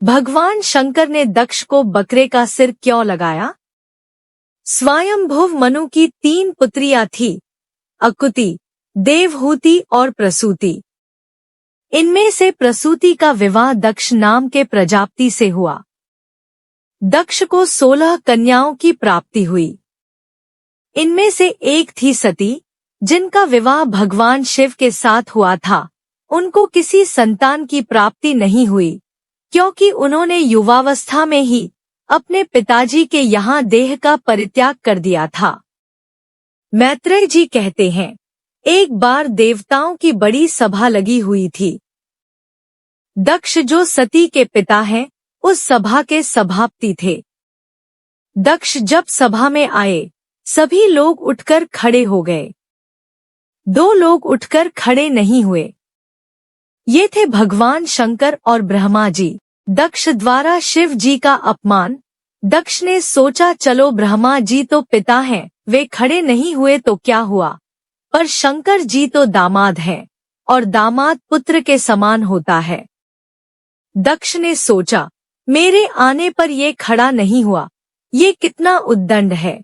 भगवान शंकर ने दक्ष को बकरे का सिर क्यों लगाया? स्वयंभुव मनु की 3 पुत्रियां थी, अकुति, देवहूति और प्रसूति। इनमें से प्रसूति का विवाह दक्ष नाम के प्रजापति से हुआ। दक्ष को 16 कन्याओं की प्राप्ति हुई। इनमें से एक थी सती, जिनका विवाह भगवान शिव के साथ हुआ था। उनको किसी संतान की प्राप्ति नहीं हुई, क्योंकि उन्होंने युवावस्था में ही अपने पिताजी के यहाँ देह का परित्याग कर दिया था। मैत्रेय जी कहते हैं, एक बार देवताओं की बड़ी सभा लगी हुई थी। दक्ष जो सती के पिता हैं, उस सभा के सभापति थे। दक्ष जब सभा में आए, सभी लोग उठकर खड़े हो गए। 2 लोग उठकर खड़े नहीं हुए। ये थे भगवान शंकर और ब्रह्मा जी। दक्ष द्वारा शिव जी का अपमान। दक्ष ने सोचा, चलो ब्रह्मा जी तो पिता हैं, वे खड़े नहीं हुए तो क्या हुआ, पर शंकर जी तो दामाद हैं, और दामाद पुत्र के समान होता है। दक्ष ने सोचा, मेरे आने पर ये खड़ा नहीं हुआ, ये कितना उद्दंड है।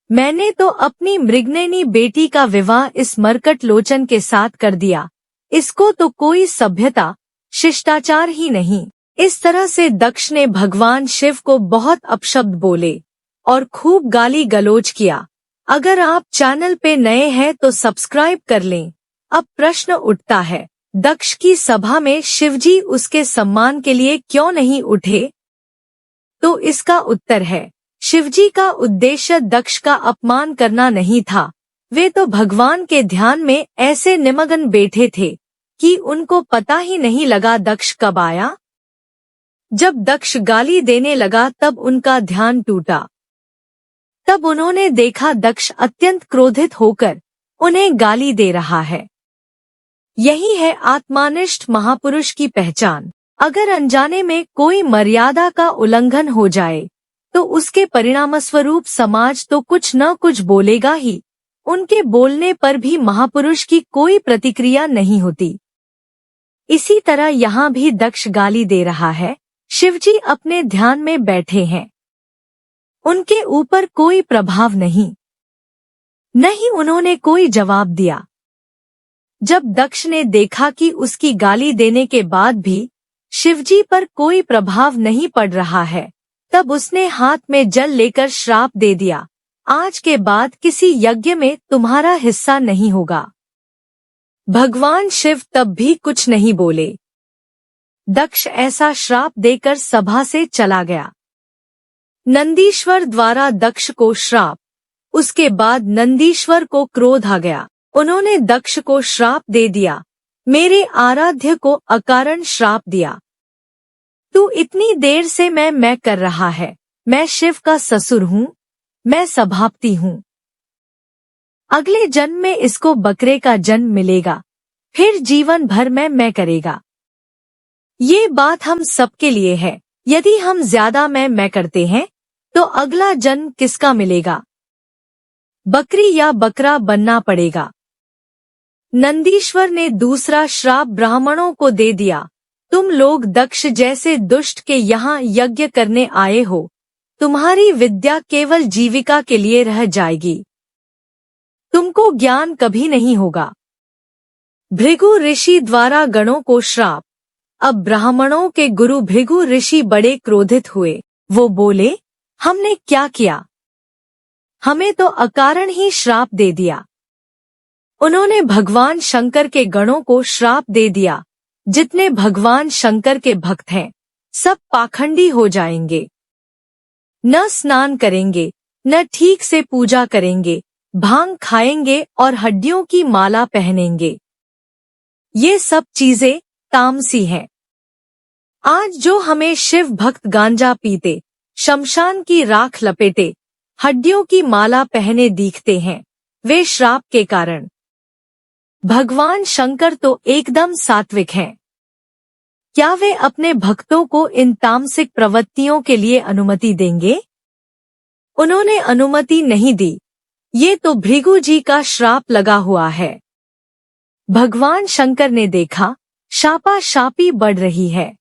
मैंने तो अपनी मृगनयनी बेटी का विवाह इस मरकट लोचन के साथ कर दिया, इसको तो कोई सभ्यता शिष्टाचार ही नहीं। इस तरह से दक्ष ने भगवान शिव को बहुत अपशब्द बोले और खूब गाली गलौज किया। अगर आप चैनल पे नए हैं तो सब्सक्राइब कर लें। अब प्रश्न उठता है, दक्ष की सभा में शिवजी उसके सम्मान के लिए क्यों नहीं उठे? तो इसका उत्तर है, शिवजी का उद्देश्य दक्ष का अपमान करना नहीं था। वे तो भगवान के ध्यान में ऐसे निमग्न बैठे थे कि उनको पता ही नहीं लगा दक्ष कब आया। जब दक्ष गाली देने लगा तब उनका ध्यान टूटा। तब उन्होंने देखा दक्ष अत्यंत क्रोधित होकर उन्हें गाली दे रहा है। यही है आत्मानिष्ठ महापुरुष की पहचान। अगर अनजाने में कोई मर्यादा का उल्लंघन हो जाए तो उसके परिणामस्वरूप समाज तो कुछ न कुछ बोलेगा ही। उनके बोलने पर भी महापुरुष की कोई प्रतिक्रिया नहीं होती। इसी तरह यहाँ भी दक्ष गाली दे रहा है। शिवजी अपने ध्यान में बैठे हैं, उनके ऊपर कोई प्रभाव नहीं, नहीं उन्होंने कोई जवाब दिया। जब दक्ष ने देखा कि उसकी गाली देने के बाद भी शिवजी पर कोई प्रभाव नहीं पड़ रहा है, तब उसने हाथ में जल लेकर श्राप दे दिया, आज के बाद किसी यज्ञ में तुम्हारा हिस्सा नहीं होगा। भगवान शिव तब भी कुछ नहीं बोले। दक्ष ऐसा श्राप देकर सभा से चला गया। नंदीश्वर द्वारा दक्ष को श्राप। उसके बाद नंदीश्वर को क्रोध आ गया। उन्होंने दक्ष को श्राप दे दिया, मेरे आराध्य को अकारण श्राप दिया। तू इतनी देर से मैं कर रहा है, मैं शिव का ससुर हूँ, मैं सभापति हूँ। अगले जन्म में इसको बकरे का जन्म मिलेगा, फिर जीवन भर मैं करेगा। ये बात हम सबके लिए है। यदि हम ज्यादा मैं करते हैं तो अगला जन्म किसका मिलेगा? बकरी या बकरा बनना पड़ेगा। नंदीश्वर ने दूसरा श्राप ब्राह्मणों को दे दिया, तुम लोग दक्ष जैसे दुष्ट के यहाँ यज्ञ करने आए हो, तुम्हारी विद्या केवल जीविका के लिए रह जाएगी, तुमको ज्ञान कभी नहीं होगा। भृगु ऋषि द्वारा गणों को श्राप। अब ब्राह्मणों के गुरु भृगु ऋषि बड़े क्रोधित हुए। वो बोले, हमने क्या किया? हमें तो अकारण ही श्राप दे दिया। उन्होंने भगवान शंकर के गणों को श्राप दे दिया, जितने भगवान शंकर के भक्त हैं सब पाखंडी हो जाएंगे, न स्नान करेंगे, न ठीक से पूजा करेंगे, भांग खाएंगे और हड्डियों की माला पहनेंगे। ये सब चीजें तामसी हैं। आज जो हमें शिव भक्त गांजा पीते, शमशान की राख लपेटे, हड्डियों की माला पहने दिखते हैं, वे श्राप के कारण। भगवान शंकर तो एकदम सात्विक हैं। क्या वे अपने भक्तों को इन तामसिक प्रवृत्तियों के लिए अनुमति देंगे? उन्होंने अनुमति नहीं दी। ये तो भृगु जी का श्राप लगा हुआ है। भगवान शंकर ने देखा शापाशापी बढ़ रही है।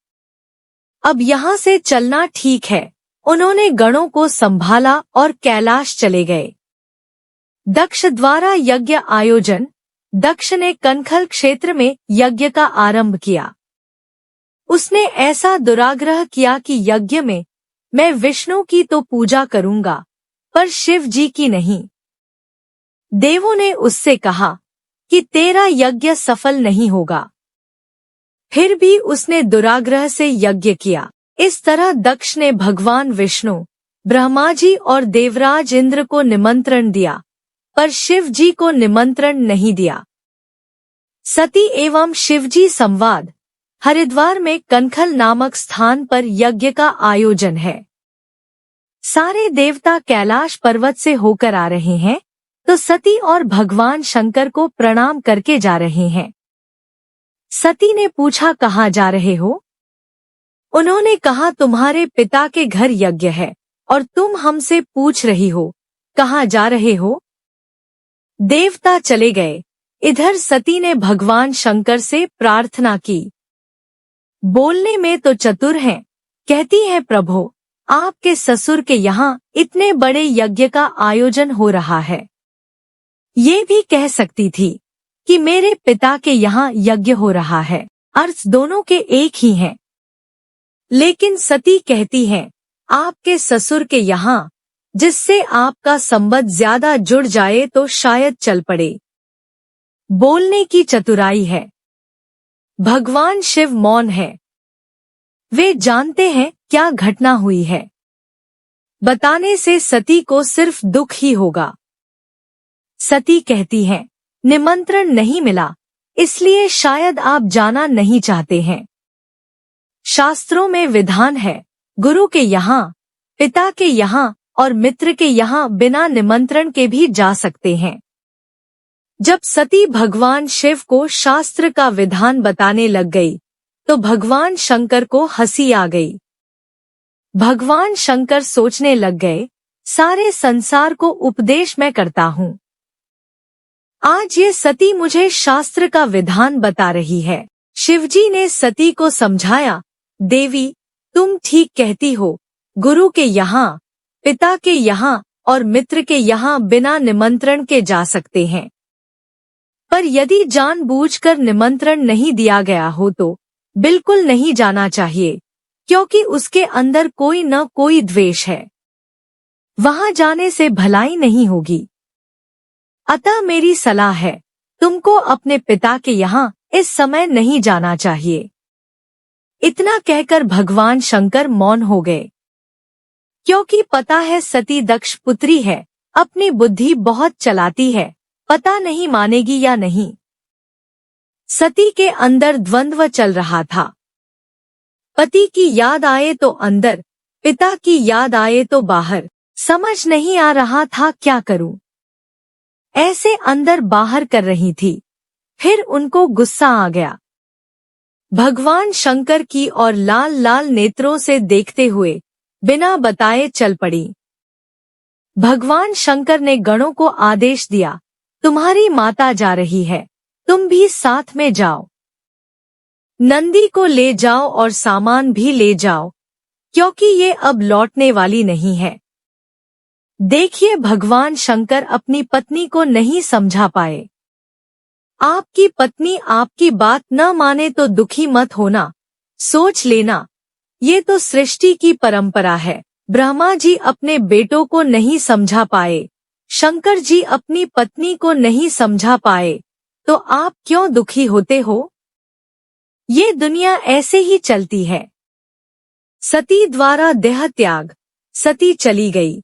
अब यहाँ से चलना ठीक है। उन्होंने गणों को संभाला और कैलाश चले गए। दक्ष द्वारा यज्ञ आयोजन। दक्ष ने कनखल क्षेत्र में यज्ञ का आरंभ किया। उसने ऐसा दुराग्रह किया कि यज्ञ में मैं विष्णु की तो पूजा करूंगा, पर शिव जी की नहीं। देवों ने उससे कहा कि तेरा यज्ञ सफल नहीं होगा। फिर भी उसने दुराग्रह से यज्ञ किया। इस तरह दक्ष ने भगवान विष्णु, ब्रह्मा जी और देवराज इंद्र को निमंत्रण दिया, पर शिव जी को निमंत्रण नहीं दिया। सती एवं शिवजी संवाद। हरिद्वार में कनखल नामक स्थान पर यज्ञ का आयोजन है। सारे देवता कैलाश पर्वत से होकर आ रहे हैं, तो सती और भगवान शंकर को प्रणाम करके जा रहे हैं। सती ने पूछा, कहाँ जा रहे हो? उन्होंने कहा, तुम्हारे पिता के घर यज्ञ है और तुम हमसे पूछ रही हो कहाँ जा रहे हो? देवता चले गए। इधर सती ने भगवान शंकर से प्रार्थना की। बोलने में तो चतुर हैं, कहती हैं, प्रभु आपके ससुर के यहाँ इतने बड़े यज्ञ का आयोजन हो रहा है। ये भी कह सकती थी कि मेरे पिता के यहाँ यज्ञ हो रहा है, अर्थ दोनों के एक ही हैं। लेकिन सती कहती हैं, आपके ससुर के यहाँ, जिससे आपका संबंध ज्यादा जुड़ जाए तो शायद चल पड़े। बोलने की चतुराई है। भगवान शिव मौन है। वे जानते हैं क्या घटना हुई है। बताने से सती को सिर्फ दुख ही होगा। सती कहती हैं, निमंत्रण नहीं मिला, इसलिए शायद आप जाना नहीं चाहते हैं। शास्त्रों में विधान है, गुरु के यहाँ, पिता के यहाँ और मित्र के यहाँ बिना निमंत्रण के भी जा सकते हैं। जब सती भगवान शिव को शास्त्र का विधान बताने लग गई, तो भगवान शंकर को हंसी आ गई। भगवान शंकर सोचने लग गए, सारे संसार को उपदेश मैं करता हूँ। आज ये सती मुझे शास्त्र का विधान बता रही है। शिवजी ने सती को समझाया, देवी तुम ठीक कहती हो, गुरु के यहाँ, पिता के यहाँ और मित्र के यहाँ बिना निमंत्रण के जा सकते हैं। पर यदि जानबूझकर निमंत्रण नहीं दिया गया हो तो बिल्कुल नहीं जाना चाहिए, क्योंकि उसके अंदर कोई न कोई द्वेष है। वहां जाने से भलाई नहीं होगी। अतः मेरी सलाह है, तुमको अपने पिता के यहाँ इस समय नहीं जाना चाहिए। इतना कहकर भगवान शंकर मौन हो गए, क्योंकि पता है सती दक्ष पुत्री है, अपनी बुद्धि बहुत चलाती है, पता नहीं मानेगी या नहीं। सती के अंदर द्वंद्व चल रहा था। पति की याद आए तो अंदर, पिता की याद आए तो बाहर। समझ नहीं आ रहा था क्या करूं। ऐसे अंदर बाहर कर रही थी। फिर उनको गुस्सा आ गया। भगवान शंकर की और लाल लाल नेत्रों से देखते हुए बिना बताए चल पड़ी। भगवान शंकर ने गणों को आदेश दिया, तुम्हारी माता जा रही है, तुम भी साथ में जाओ। नंदी को ले जाओ और सामान भी ले जाओ, क्योंकि ये अब लौटने वाली नहीं है। देखिए भगवान शंकर अपनी पत्नी को नहीं समझा पाए। आपकी पत्नी आपकी बात न माने तो दुखी मत होना, सोच लेना, ये तो सृष्टि की परंपरा है। ब्रह्मा जी अपने बेटों को नहीं समझा पाए, शंकर जी अपनी पत्नी को नहीं समझा पाए, तो आप क्यों दुखी होते हो? ये दुनिया ऐसे ही चलती है। सती द्वारा देह त्याग। सती चली गई।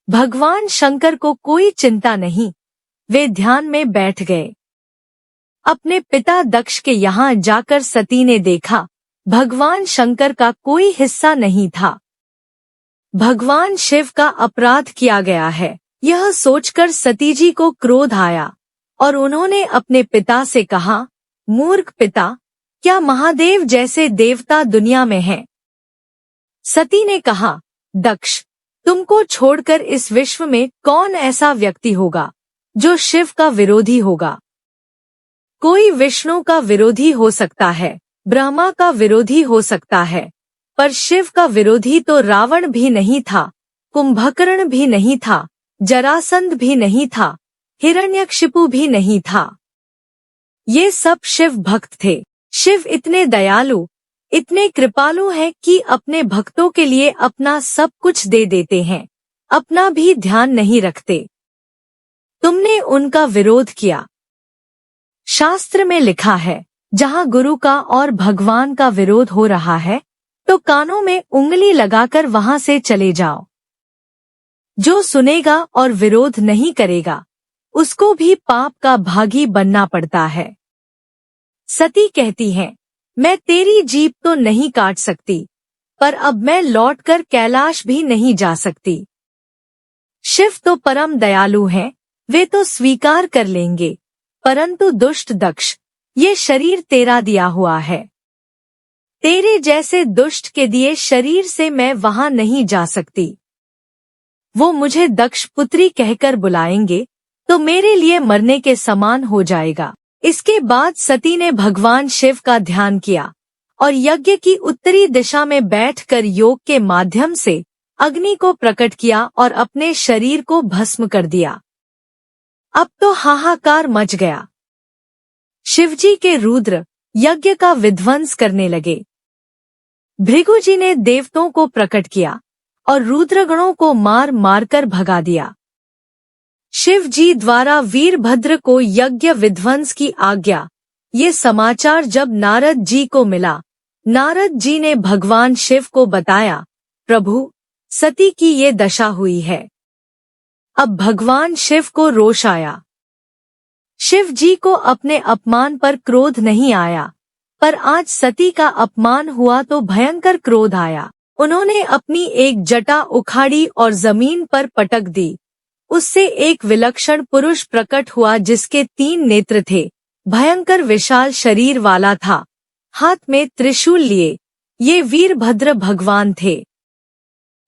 भगवान शंकर को कोई चिंता नहीं, वे ध्यान में बैठ गए। अपने पिता दक्ष के यहाँ जाकर सती ने देखा, भगवान शंकर का कोई हिस्सा नहीं था। भगवान शिव का अपराध किया गया है, यह सोचकर सती जी को क्रोध आया और उन्होंने अपने पिता से कहा, मूर्ख पिता, क्या महादेव जैसे देवता दुनिया में हैं? सती ने कहा, दक्ष, तुमको छोड़कर इस विश्व में कौन ऐसा व्यक्ति होगा जो शिव का विरोधी होगा? कोई विष्णु का विरोधी हो सकता है, ब्रह्मा का विरोधी हो सकता है, पर शिव का विरोधी तो रावण भी नहीं था, कुंभकर्ण भी नहीं था, जरासंध भी नहीं था, हिरण्यकशिपु भी नहीं था। ये सब शिव भक्त थे। शिव इतने दयालु, इतने कृपालु हैं कि अपने भक्तों के लिए अपना सब कुछ दे देते हैं, अपना भी ध्यान नहीं रखते। तुमने उनका विरोध किया। शास्त्र में लिखा है, जहाँ गुरु का और भगवान का विरोध हो रहा है तो कानों में उंगली लगाकर वहां से चले जाओ। जो सुनेगा और विरोध नहीं करेगा उसको भी पाप का भागी बनना पड़ता है। सती कहती है, मैं तेरी जीभ तो नहीं काट सकती, पर अब मैं लौटकर कैलाश भी नहीं जा सकती। शिव तो परम दयालु हैं, वे तो स्वीकार कर लेंगे, परंतु दुष्ट दक्ष, ये शरीर तेरा दिया हुआ है। तेरे जैसे दुष्ट के दिए शरीर से मैं वहां नहीं जा सकती। वो मुझे दक्ष पुत्री कहकर बुलाएंगे तो मेरे लिए मरने के समान हो जाएगा। इसके बाद सती ने भगवान शिव का ध्यान किया और यज्ञ की उत्तरी दिशा में बैठकर योग के माध्यम से अग्नि को प्रकट किया और अपने शरीर को भस्म कर दिया। अब तो हाहाकार मच गया। शिवजी के रुद्र यज्ञ का विध्वंस करने लगे। भृगु जी ने देवताओं को प्रकट किया और रुद्रगणों को मार मारकर भगा दिया। शिव जी द्वारा वीरभद्र को यज्ञ विध्वंस की आज्ञा। ये समाचार जब नारद जी को मिला, नारद जी ने भगवान शिव को बताया, प्रभु, सती की ये दशा हुई है। अब भगवान शिव को रोष आया। शिव जी को अपने अपमान पर क्रोध नहीं आया, पर आज सती का अपमान हुआ तो भयंकर क्रोध आया। उन्होंने अपनी एक जटा उखाड़ी और जमीन पर पटक दी। उससे एक विलक्षण पुरुष प्रकट हुआ जिसके 3 नेत्र थे, भयंकर विशाल शरीर वाला था, हाथ में त्रिशूल लिए। ये वीरभद्र भगवान थे।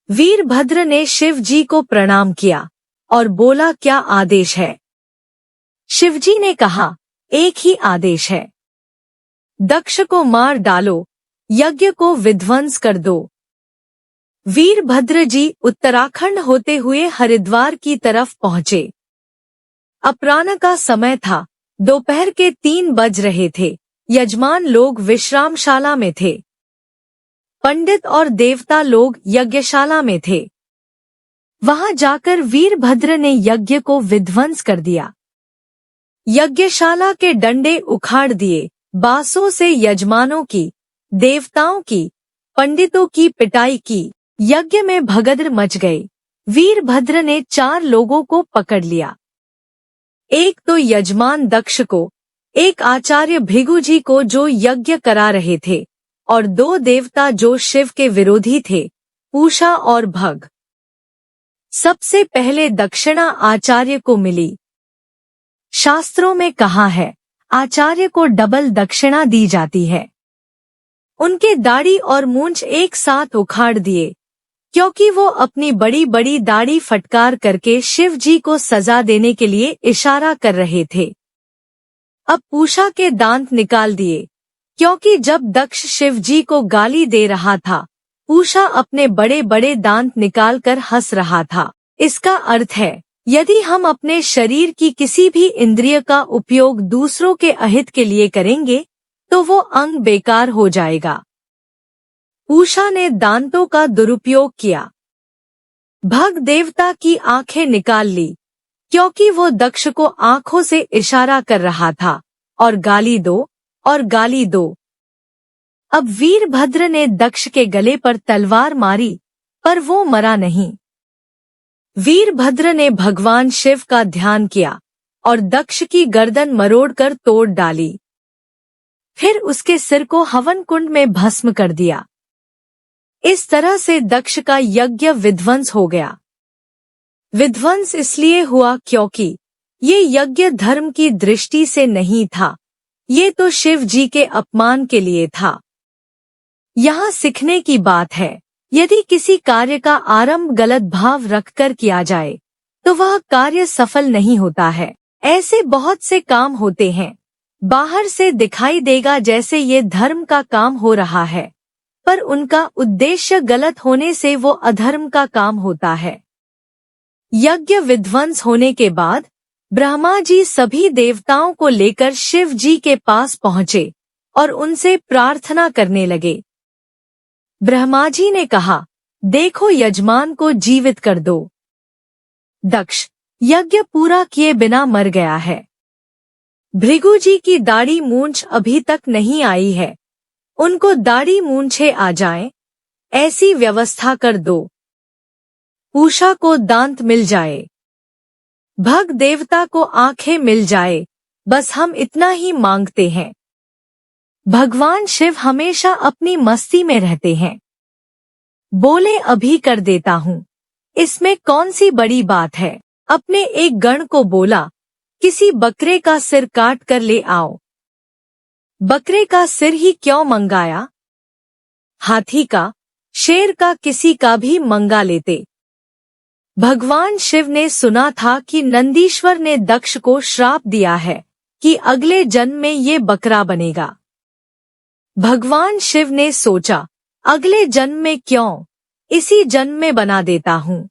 वीरभद्र ने शिव जी को प्रणाम किया और बोला, क्या आदेश है? शिवजी ने कहा, एक ही आदेश है, दक्ष को मार डालो, यज्ञ को विध्वंस कर दो। वीरभद्र जी उत्तराखंड होते हुए हरिद्वार की तरफ पहुंचे। अपराह्न का समय था, दोपहर के 3 बज रहे थे। यजमान लोग विश्रामशाला में थे, पंडित और देवता लोग यज्ञशाला में थे। वहां जाकर वीरभद्र ने यज्ञ को विध्वंस कर दिया। यज्ञशाला के डंडे उखाड़ दिए, बांसों से यजमानों की, देवताओं की, पंडितों की पिटाई की। यज्ञ में भगदड़ मच गई। वीरभद्र ने 4 लोगों को पकड़ लिया। एक तो यजमान दक्ष को, एक आचार्य भृगु जी को जो यज्ञ करा रहे थे, और 2 देवता जो शिव के विरोधी थे, पूषा और भग। सबसे पहले दक्षिणा आचार्य को मिली। शास्त्रों में कहा है, आचार्य को डबल दक्षिणा दी जाती है। उनके दाढ़ी और मूंछ एक साथ उखाड़ दिए, क्योंकि वो अपनी बड़ी बड़ी दाढ़ी फटकार करके शिव जी को सजा देने के लिए इशारा कर रहे थे। अब पूषा के दांत निकाल दिए, क्योंकि जब दक्ष शिव जी को गाली दे रहा था, पूषा अपने बड़े बड़े दांत निकालकर हंस रहा था। इसका अर्थ है, यदि हम अपने शरीर की किसी भी इंद्रिय का उपयोग दूसरों के अहित के लिए करेंगे तो वो अंग बेकार हो जाएगा। पूषा ने दांतों का दुरुपयोग किया। भग देवता की आंखें निकाल ली, क्योंकि वो दक्ष को आंखों से इशारा कर रहा था, और गाली दो, और गाली दो। अब वीरभद्र ने दक्ष के गले पर तलवार मारी, पर वो मरा नहीं। वीरभद्र ने भगवान शिव का ध्यान किया और दक्ष की गर्दन मरोड़कर तोड़ डाली। फिर उसके सिर को हवन कुंड में भस्म कर दिया। इस तरह से दक्ष का यज्ञ विध्वंस हो गया। विध्वंस इसलिए हुआ क्योंकि ये यज्ञ धर्म की दृष्टि से नहीं था, ये तो शिव जी के अपमान के लिए था। यहाँ सीखने की बात है, यदि किसी कार्य का आरंभ गलत भाव रखकर किया जाए तो वह कार्य सफल नहीं होता है। ऐसे बहुत से काम होते हैं, बाहर से दिखाई देगा जैसे ये धर्म का काम हो रहा है, पर उनका उद्देश्य गलत होने से वो अधर्म का काम होता है। यज्ञ विध्वंस होने के बाद ब्रह्मा जी सभी देवताओं को लेकर शिव जी के पास पहुंचे और उनसे प्रार्थना करने लगे। ब्रह्मा जी ने कहा, देखो यजमान को जीवित कर दो। दक्ष यज्ञ पूरा किए बिना मर गया है। भृगु जी की दाढ़ी मूंछ अभी तक नहीं आई है, उनको दाढ़ी मूंछे आ जाएं, ऐसी व्यवस्था कर दो। पूषा को दांत मिल जाए, भग देवता को आंखें मिल जाए, बस हम इतना ही मांगते हैं। भगवान शिव हमेशा अपनी मस्ती में रहते हैं। बोले अभी कर देता हूँ, इसमें कौन सी बड़ी बात है। अपने एक गण को बोला, किसी बकरे का सिर काट कर ले आओ। बकरे का सिर ही क्यों मंगाया, हाथी का, शेर का, किसी का भी मंगा लेते। भगवान शिव ने सुना था कि नंदीश्वर ने दक्ष को श्राप दिया है कि अगले जन्म में ये बकरा बनेगा। भगवान शिव ने सोचा, अगले जन्म में क्यों, इसी जन्म में बना देता हूँ।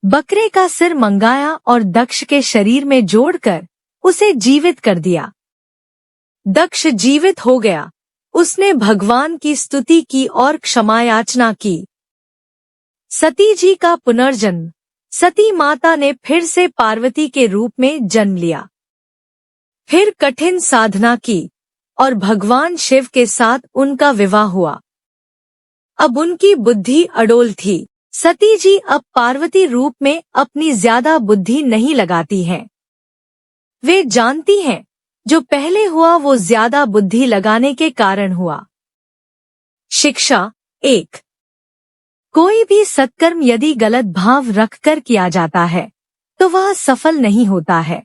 बकरे का सिर मंगाया और दक्ष के शरीर में जोड़कर उसे जीवित कर दिया। दक्ष जीवित हो गया। उसने भगवान की स्तुति की और क्षमा याचना की। सती जी का पुनर्जन्म। सती माता ने फिर से पार्वती के रूप में जन्म लिया। फिर कठिन साधना की और भगवान शिव के साथ उनका विवाह हुआ। अब उनकी बुद्धि अडोल थी। सती जी अब पार्वती रूप में अपनी ज्यादा बुद्धि नहीं लगाती हैं। वे जानती हैं जो पहले हुआ वो ज्यादा बुद्धि लगाने के कारण हुआ। शिक्षा 1। कोई भी सत्कर्म यदि गलत भाव रखकर किया जाता है तो वह सफल नहीं होता है।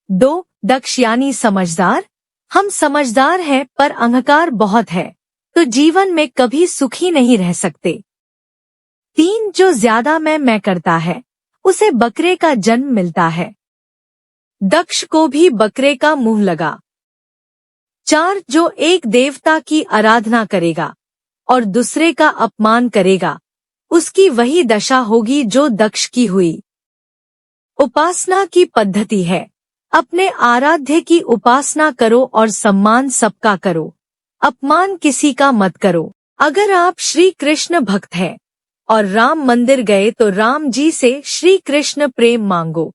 2। दक्ष यानी समझदार। हम समझदार हैं पर अहंकार बहुत है तो जीवन में कभी सुखी नहीं रह सकते। 3। जो ज्यादा मैं करता है उसे बकरे का जन्म मिलता है। दक्ष को भी बकरे का मुंह लगा। 4। जो एक देवता की आराधना करेगा और दूसरे का अपमान करेगा उसकी वही दशा होगी जो दक्ष की हुई। उपासना की पद्धति है, अपने आराध्य की उपासना करो और सम्मान सबका करो, अपमान किसी का मत करो। अगर आप श्री कृष्ण भक्त हैं और राम मंदिर गए तो राम जी से श्री कृष्ण प्रेम मांगो।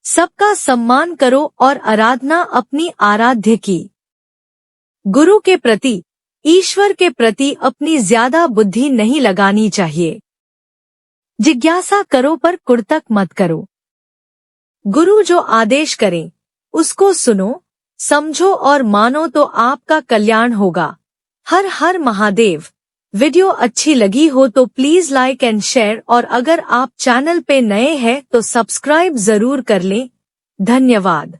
सबका सम्मान करो और आराधना अपनी आराध्य की। गुरु के प्रति, ईश्वर के प्रति अपनी ज्यादा बुद्धि नहीं लगानी चाहिए। जिज्ञासा करो पर कुर्तक मत करो। गुरु जो आदेश करें उसको सुनो, समझो और मानो तो आपका कल्याण होगा। हर हर महादेव। वीडियो अच्छी लगी हो तो प्लीज लाइक एंड शेयर और अगर आप चैनल पे नए हैं तो सब्सक्राइब जरूर कर लें। धन्यवाद।